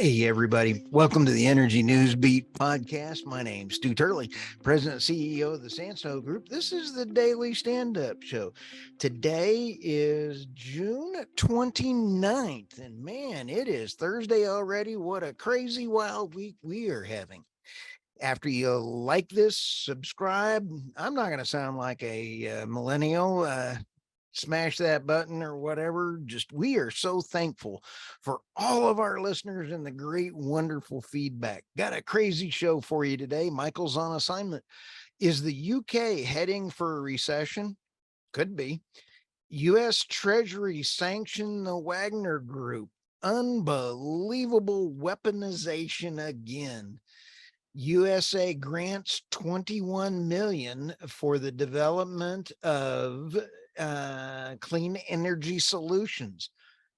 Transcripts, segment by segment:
Hey, everybody. Welcome to the Energy News Beat podcast. My name's Stu Turley, President and CEO of the Sandstone Group. This is the daily stand-up show. Today is June 29th, and man, it is Thursday already. What a crazy, wild week we are having. After you like this, subscribe. I'm not going to sound like a millennial. Smash that button or whatever. Just we are so thankful for all of our listeners and the great, wonderful feedback. Got a crazy show for you today. Michael's on assignment. Is the UK heading for a recession? Could be. U.S. Treasury sanctioned the Wagner Group. Unbelievable weaponization again. USA grants 21 million for the development of clean energy solutions.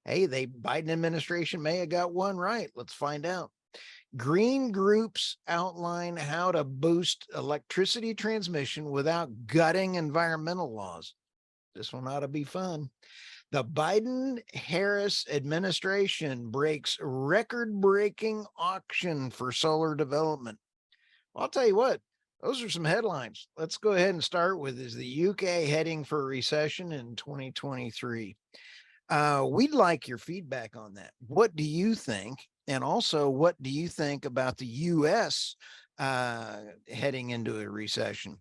Hey, the Biden administration may have got one right. Let's find out. Green groups outline how to boost electricity transmission without gutting environmental laws. This one ought to be fun. The Biden-Harris administration breaks record-breaking auction for solar development. Well, I'll tell you what, those are some headlines. Let's go ahead and start with, is the UK heading for a recession in 2023? We'd like your feedback on that. What do you think? And also, what do you think about the US heading into a recession?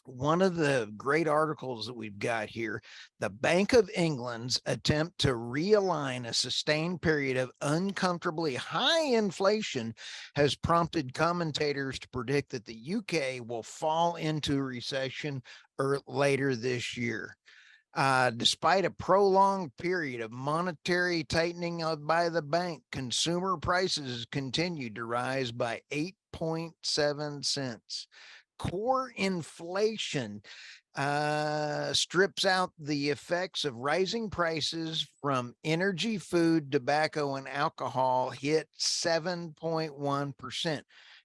One of the great articles that we've got here, the Bank of England's attempt to realign a sustained period of uncomfortably high inflation has prompted commentators to predict that the UK will fall into a recession later this year. Despite a prolonged period of monetary tightening by the bank, consumer prices continued to rise by 8.7 cents. Core inflation strips out the effects of rising prices from energy, food, tobacco, and alcohol hit 7.1%.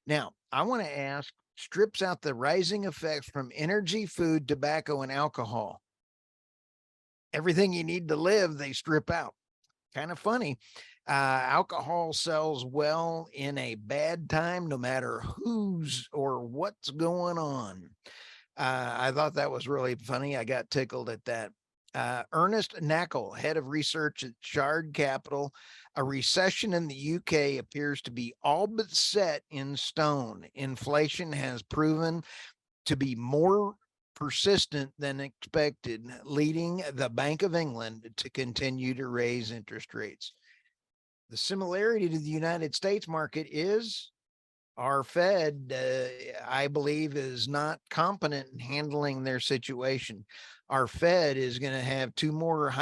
Now, I want to ask, strips out the rising effects from energy, food, tobacco, and alcohol. Everything you need to live, they strip out. Kind of funny. Alcohol sells well in a bad time, no matter who's or what's going on. I thought that was really funny. I got tickled at that. Ernest Knackle, head of research at Shard Capital, a recession in the UK appears to be all but set in stone. Inflation has proven to be more persistent than expected, leading the Bank of England to continue to raise interest rates. The similarity to the United States market is our Fed, I believe, is not competent in handling their situation. Our Fed is going to have two more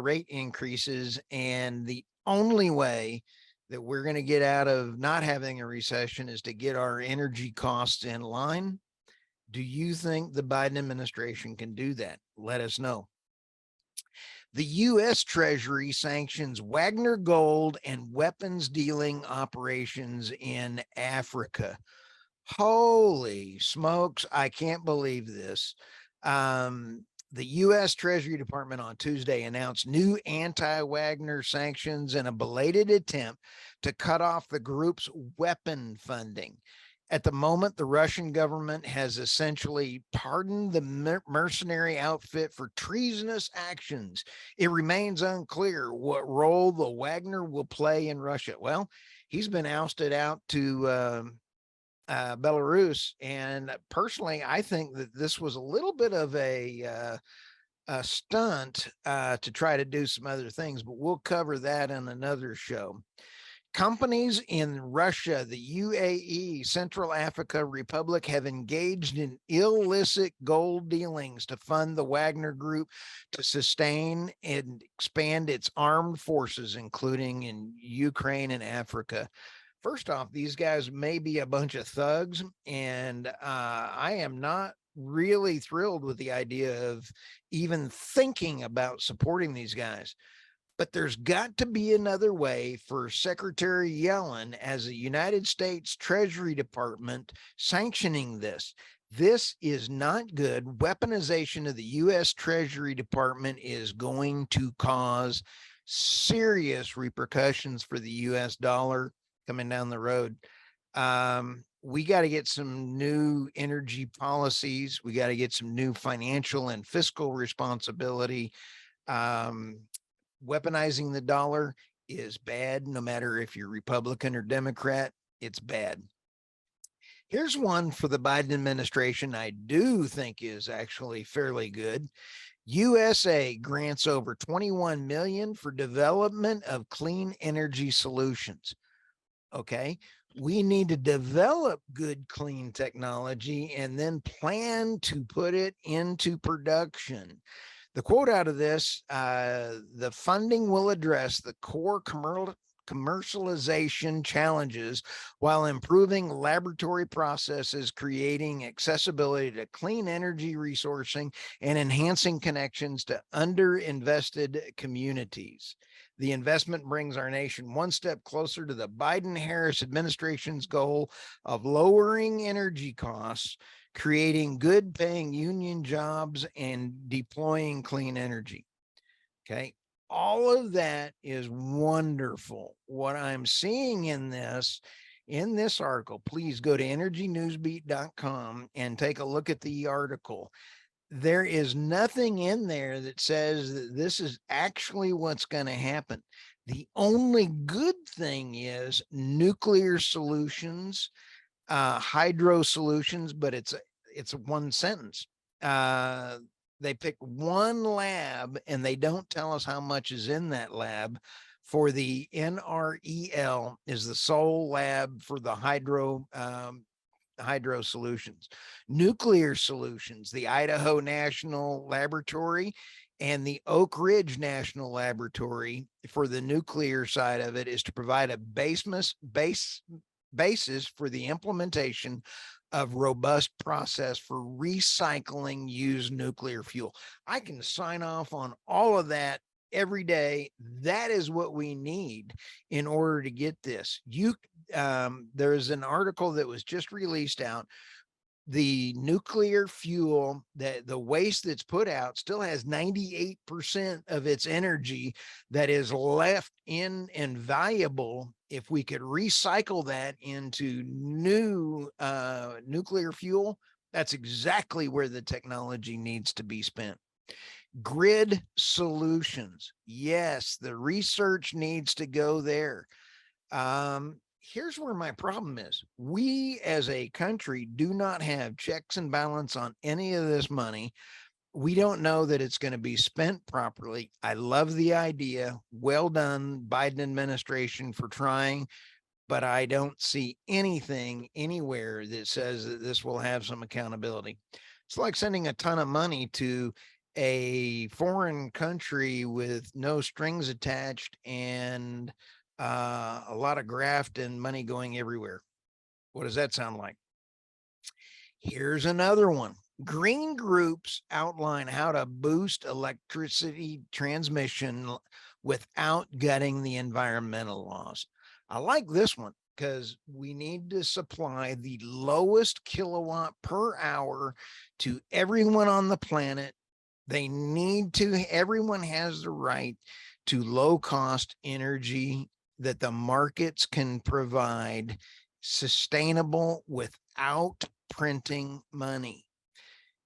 rate increases, and the only way that we're going to get out of not having a recession is to get our energy costs in line. Do you think the Biden administration can do that? Let us know. The U.S. Treasury sanctions Wagner Gold and weapons dealing operations in Africa. Holy smokes, I can't believe this. The U.S. Treasury Department on Tuesday announced new anti-Wagner sanctions in a belated attempt to cut off the group's weapon funding. At the moment, the Russian government has essentially pardoned the mercenary outfit for treasonous actions. It remains unclear what role the Wagner will play in Russia. Well, he's been ousted out to Belarus, and personally, I think that this was a little bit of a stunt to try to do some other things, but we'll cover that in another show. Companies in Russia, the UAE, Central Africa Republic have engaged in illicit gold dealings to fund the Wagner Group to sustain and expand its armed forces, including in Ukraine and Africa. First off, these guys may be a bunch of thugs, and I am not really thrilled with the idea of even thinking about supporting these guys. But there's got to be another way for Secretary Yellen, as a United States Treasury Department, sanctioning this. This is not good. Weaponization of the U.S. Treasury Department is going to cause serious repercussions for the US dollar coming down the road. We got to get some new energy policies. We got to get some new financial and fiscal responsibility. Weaponizing the dollar is bad, no matter if you're Republican or Democrat, it's bad. Here's one for the Biden administration I do think is actually fairly good. USA grants over 21 million for development of clean energy solutions. Okay, we need to develop good clean technology and then plan to put it into production. The quote out of this, the funding will address the core commercialization challenges while improving laboratory processes, creating accessibility to clean energy resourcing, and enhancing connections to underinvested communities. The investment brings our nation one step closer to the Biden-Harris administration's goal of lowering energy costs, creating good paying union jobs, and deploying clean energy. Okay. All of that is wonderful. What I'm seeing in this article, please go to energynewsbeat.com and take a look at the article. There is nothing in there that says that this is actually what's going to happen. The only good thing is nuclear solutions, hydro solutions, but it's one sentence. They pick one lab and they don't tell us how much is in that lab. For the NREL is the sole lab for the hydro solutions. Nuclear solutions, the Idaho National Laboratory and the Oak Ridge National Laboratory for the nuclear side of it is to provide a basis for the implementation of robust process for recycling used nuclear fuel. I can sign off on all of that every day. That is what we need in order to get this. There's an article that was just released out. The nuclear fuel, that the waste that's put out still has 98% of its energy that is left in and valuable. If we could recycle that into new nuclear fuel, that's exactly where the technology needs to be spent. Grid solutions. Yes, the research needs to go there. Here's where my problem is. We as a country do not have checks and balance on any of this money. We don't know that it's going to be spent properly. I love the idea. Well done, Biden administration, for trying, but I don't see anything anywhere that says that this will have some accountability. It's like sending a ton of money to a foreign country with no strings attached and a lot of graft and money going everywhere. What does that sound like? Here's another one. Green groups outline how to boost electricity transmission without gutting the environmental laws. I like this one because we need to supply the lowest kilowatt per hour to everyone on the planet. Everyone has the right to low cost energy that the markets can provide, sustainable without printing money.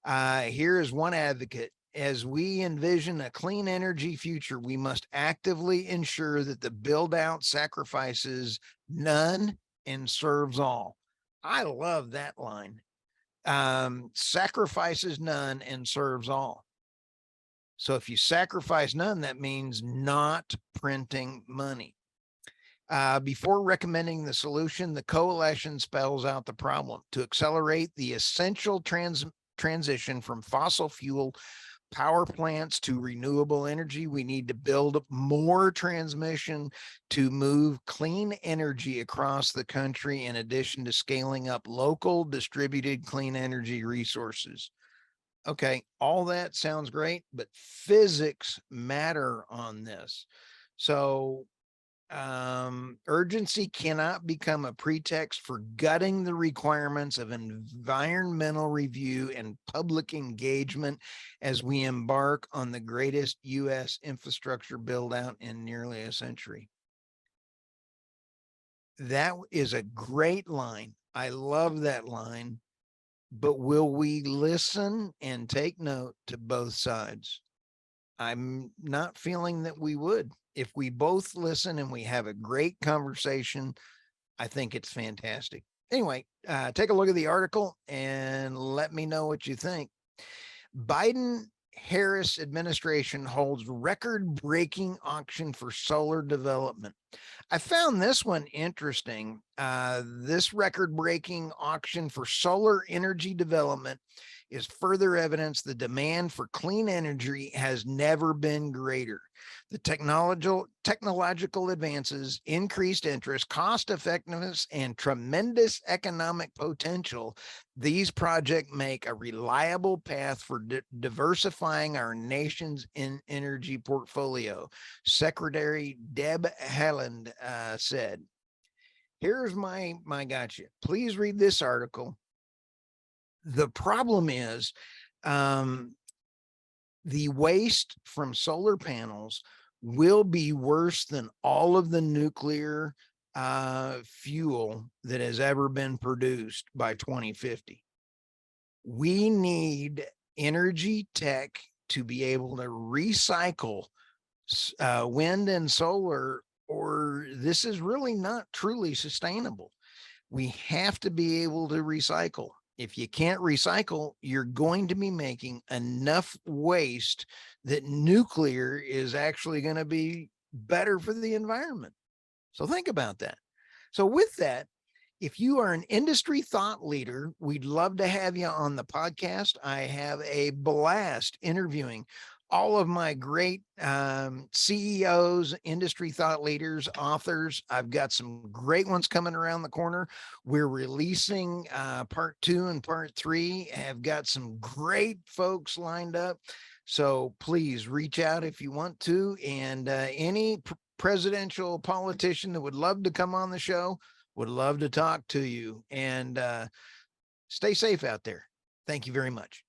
Here is one advocate. As we envision a clean energy future, we must actively ensure that the build out sacrifices none and serves all. I love that line. Sacrifices none and serves all. So if you sacrifice none, that means not printing money. Before recommending the solution, the coalition spells out the problem. To accelerate the essential transition from fossil fuel power plants to renewable energy, we need to build more transmission to move clean energy across the country, in addition to scaling up local distributed clean energy resources. Okay, all that sounds great, but physics matter on this. So Urgency cannot become a pretext for gutting the requirements of environmental review and public engagement as we embark on the greatest U.S. infrastructure build out in nearly a century. That is a great line. I love that line. But will we listen and take note to both sides? I'm not feeling that we would. If we both listen and we have a great conversation, I think it's fantastic. Anyway, take a look at the article and let me know what you think. Biden Harris administration holds record breaking auction for solar development. I found this one interesting. This record breaking auction for solar energy development is further evidence the demand for clean energy has never been greater. The technological advances, increased interest, cost effectiveness, and tremendous economic potential, these projects make a reliable path for diversifying our nation's energy portfolio, Secretary Deb Haaland said. Here's my gotcha. Please read this article. The problem is the waste from solar panels will be worse than all of the nuclear fuel that has ever been produced by 2050. We need energy tech to be able to recycle wind and solar, or this is really not truly sustainable. We have to be able to recycle. If you can't recycle, you're going to be making enough waste that nuclear is actually going to be better for the environment. So think about that. So with that, if you are an industry thought leader, we'd love to have you on the podcast. I have a blast interviewing all of my great CEOs, industry thought leaders, authors. I've got some great ones coming around the corner. We're releasing part 2 and part 3. I've got some great folks lined up. So please reach out if you want to. And any presidential politician that would love to come on the show, would love to talk to you. And stay safe out there. Thank you very much.